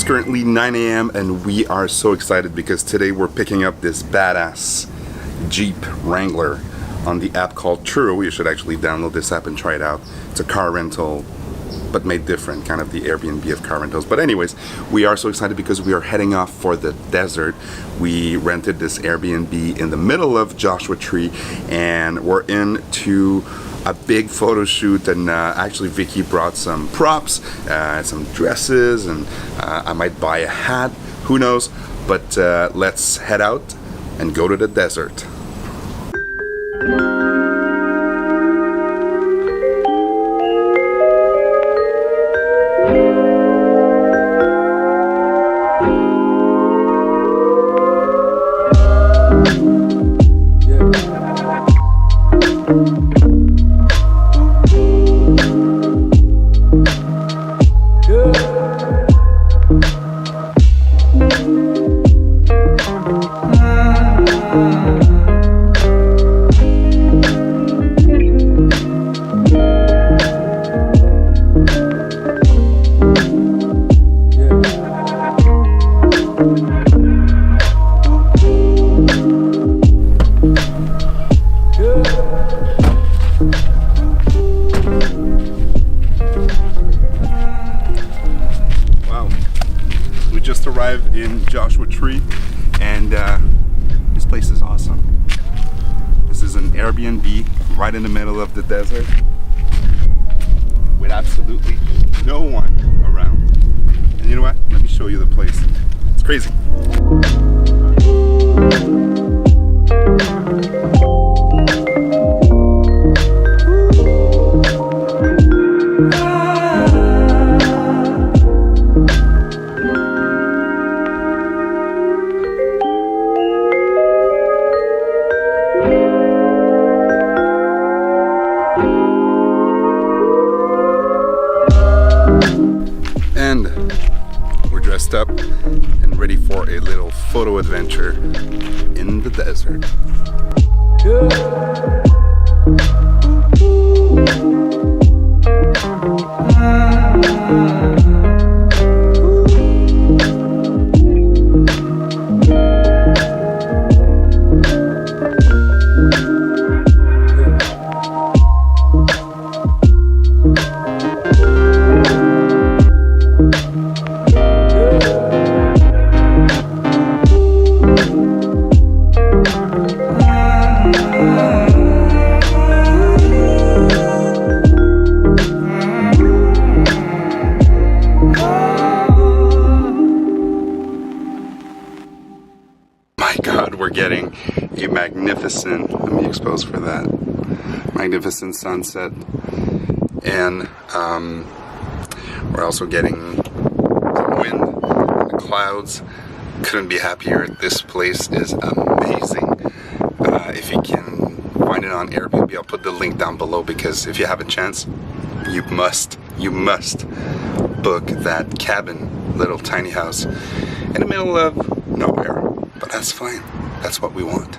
currently 9 a.m. and we are so excited because today we're picking up this badass Jeep Wrangler on the app called Turo. You should actually download this app and try it out. It's a car rental, but made different, kind of the Airbnb of car rentals. But anyways, we are so excited because we are heading off for the desert. We rented this Airbnb in the middle of Joshua Tree and we're into a big photo shoot, and actually Vicky brought some props, some dresses, and I might buy a hat, who knows, but let's head out and go to the desert. Arrived in Joshua Tree, and this place is awesome. This is an Airbnb right in the middle of the desert with absolutely no one around. And you know what? Let me show you the place. It's crazy. And we're dressed up and ready for a little photo adventure in the desert. We're getting a magnificent, let me expose for that, magnificent sunset, and we're also getting some wind, the clouds. Couldn't be happier. This place is amazing. If you can find it on Airbnb, I'll put the link down below, because if you have a chance, you must book that cabin, little tiny house in the middle of nowhere. But that's fine. That's what we want.